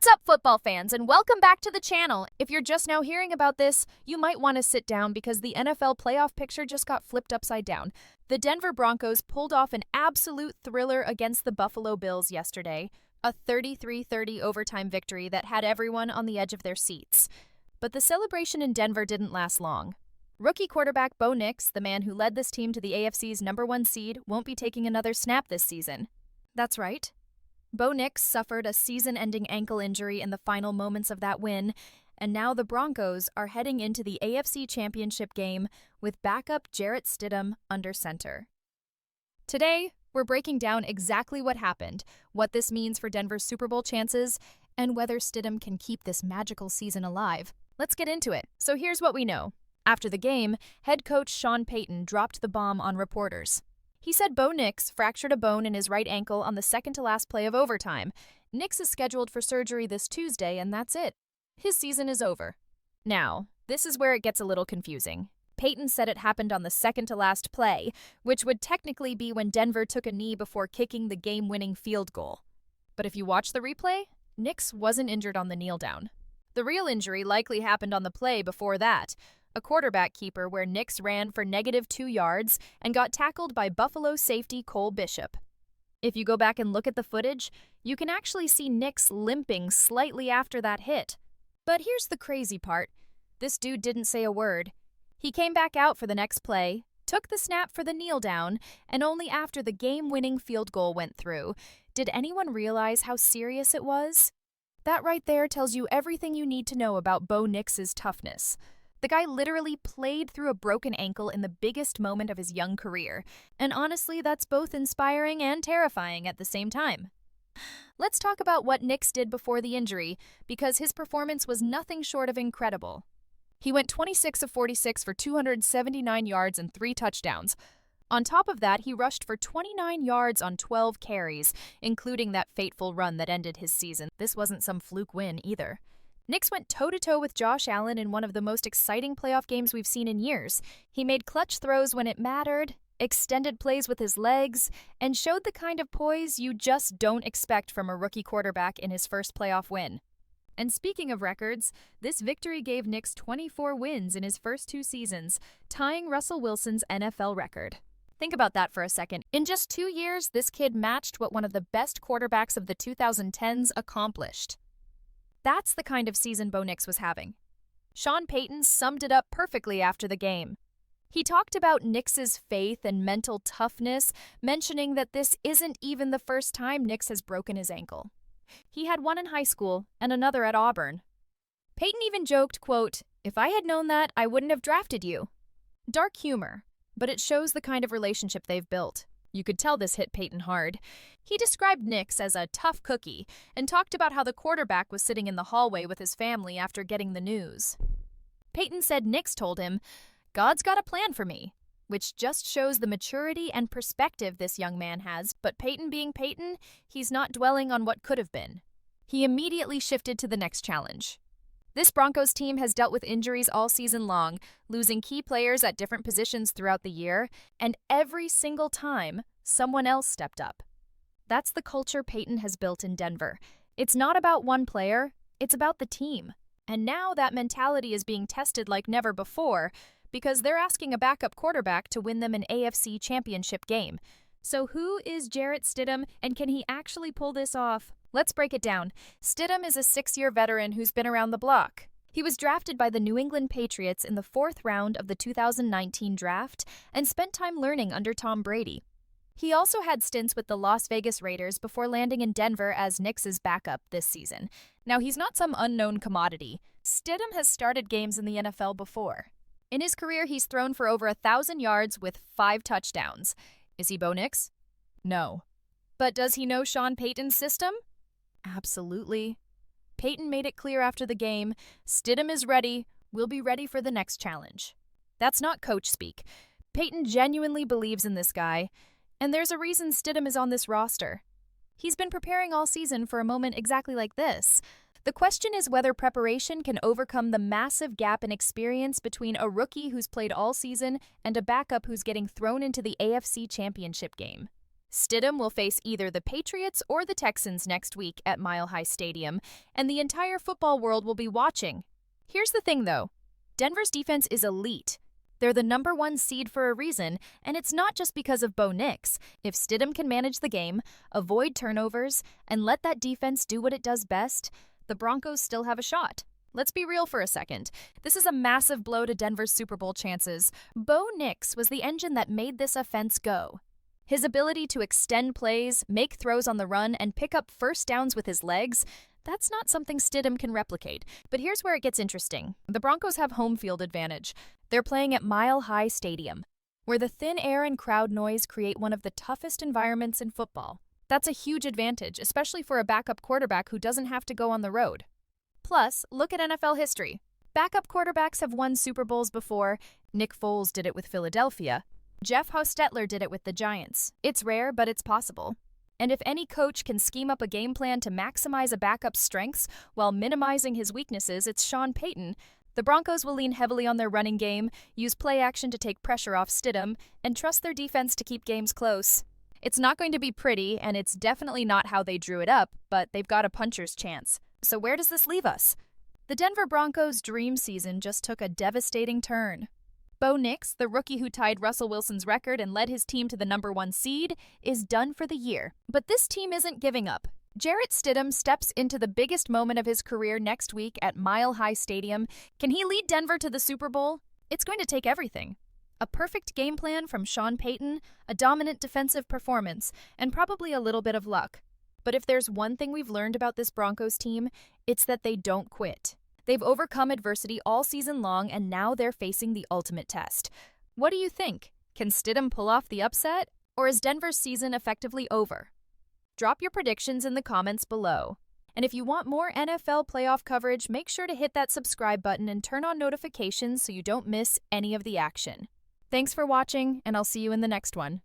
What's up, football fans, and welcome back to the channel. If you're just now hearing about this, you might want to sit down because the NFL playoff picture just got flipped upside down. The Denver Broncos pulled off an absolute thriller against the Buffalo Bills yesterday, a 33-30 overtime victory that had everyone on the edge of their seats. But the celebration in Denver didn't last long. Rookie quarterback Bo Nix, the man who led this team to the AFC's #1 seed, won't be taking another snap this season. That's right. Bo Nix suffered a season-ending ankle injury in the final moments of that win, and now the Broncos are heading into the AFC Championship Game with backup Jarrett Stidham under center. Today, we're breaking down exactly what happened, what this means for Denver's Super Bowl chances, and whether Stidham can keep this magical season alive. Let's get into it. So here's what we know. After the game, head coach Sean Payton dropped the bomb on reporters. He said Bo Nix fractured a bone in his right ankle on the second-to-last play of overtime. Nix is scheduled for surgery this Tuesday, and that's it. His season is over. Now, this is where it gets a little confusing. Payton said it happened on the second-to-last play, which would technically be when Denver took a knee before kicking the game-winning field goal. But if you watch the replay, Nix wasn't injured on the kneel-down. The real injury likely happened on the play before that, a quarterback keeper where Nix ran for -2 yards and got tackled by Buffalo safety Cole Bishop. If you go back and look at the footage, you can actually see Nix limping slightly after that hit. But here's the crazy part. This dude didn't say a word. He came back out for the next play, took the snap for the kneel down, and only after the game-winning field goal went through did anyone realize how serious it was. That right there tells you everything you need to know about Bo Nix's toughness. The guy literally played through a broken ankle in the biggest moment of his young career, and honestly, that's both inspiring and terrifying at the same time. Let's talk about what Nix did before the injury, because his performance was nothing short of incredible. He went 26 of 46 for 279 yards and 3 touchdowns. On top of that, he rushed for 29 yards on 12 carries, including that fateful run that ended his season. This wasn't some fluke win either. Nix went toe-to-toe with Josh Allen in one of the most exciting playoff games we've seen in years. He made clutch throws when it mattered, extended plays with his legs, and showed the kind of poise you just don't expect from a rookie quarterback in his first playoff win. And speaking of records, this victory gave Nix 24 wins in his first 2 seasons, tying Russell Wilson's NFL record. Think about that for a second. In just 2 years, this kid matched what one of the best quarterbacks of the 2010s accomplished. That's the kind of season Bo Nix was having. Sean Payton summed it up perfectly after the game. He talked about Nix's faith and mental toughness, mentioning that this isn't even the first time Nix has broken his ankle. He had one in high school and another at Auburn. Payton even joked, quote, "If I had known that, I wouldn't have drafted you." Dark humor, but it shows the kind of relationship they've built. You could tell this hit Payton hard. He described Nix as a tough cookie and talked about how the quarterback was sitting in the hallway with his family after getting the news. Payton said Nix told him, "God's got a plan for me," which just shows the maturity and perspective this young man has, but Payton being Payton, he's not dwelling on what could have been. He immediately shifted to the next challenge. This Broncos team has dealt with injuries all season long, losing key players at different positions throughout the year, and every single time, someone else stepped up. That's the culture Payton has built in Denver. It's not about one player, it's about the team. And now that mentality is being tested like never before, because they're asking a backup quarterback to win them an AFC Championship game. So who is Jarrett Stidham, and can he actually pull this off? Let's break it down. Stidham is a 6-year veteran who's been around the block. He was drafted by the New England Patriots in the 4th round of the 2019 draft and spent time learning under Tom Brady. He also had stints with the Las Vegas Raiders before landing in Denver as Nix's backup this season. Now, he's not some unknown commodity. Stidham has started games in the NFL before. In his career, he's thrown for over 1,000 yards with 5 touchdowns. Is he Bo Nix? No. But does he know Sean Payton's system? Absolutely. Payton made it clear after the game, Stidham is ready, we'll be ready for the next challenge. That's not coach speak. Payton genuinely believes in this guy, and there's a reason Stidham is on this roster. He's been preparing all season for a moment exactly like this. The question is whether preparation can overcome the massive gap in experience between a rookie who's played all season and a backup who's getting thrown into the AFC Championship game. Stidham will face either the Patriots or the Texans next week at Mile High Stadium, and the entire football world will be watching. Here's the thing, though. Denver's defense is elite. They're the #1 seed for a reason, and it's not just because of Bo Nix. If Stidham can manage the game, avoid turnovers, and let that defense do what it does best, the Broncos still have a shot. Let's be real for a second. This is a massive blow to Denver's Super Bowl chances. Bo Nix was the engine that made this offense go. His ability to extend plays, make throws on the run, and pick up first downs with his legs, that's not something Stidham can replicate. But here's where it gets interesting. The Broncos have home field advantage. They're playing at Mile High Stadium, where the thin air and crowd noise create one of the toughest environments in football. That's a huge advantage, especially for a backup quarterback who doesn't have to go on the road. Plus, look at NFL history. Backup quarterbacks have won Super Bowls before. Nick Foles did it with Philadelphia. Jeff Hostetler did it with the Giants. It's rare, but it's possible. And if any coach can scheme up a game plan to maximize a backup's strengths while minimizing his weaknesses, it's Sean Payton. The Broncos will lean heavily on their running game, use play action to take pressure off Stidham, and trust their defense to keep games close. It's not going to be pretty, and it's definitely not how they drew it up, but they've got a puncher's chance. So where does this leave us? The Denver Broncos' dream season just took a devastating turn. Bo Nix, the rookie who tied Russell Wilson's record and led his team to the #1 seed, is done for the year. But this team isn't giving up. Jarrett Stidham steps into the biggest moment of his career next week at Mile High Stadium. Can he lead Denver to the Super Bowl? It's going to take everything. A perfect game plan from Sean Payton, a dominant defensive performance, and probably a little bit of luck. But if there's one thing we've learned about this Broncos team, it's that they don't quit. They've overcome adversity all season long, and now they're facing the ultimate test. What do you think? Can Stidham pull off the upset? Or is Denver's season effectively over? Drop your predictions in the comments below. And if you want more NFL playoff coverage, make sure to hit that subscribe button and turn on notifications so you don't miss any of the action. Thanks for watching, and I'll see you in the next one.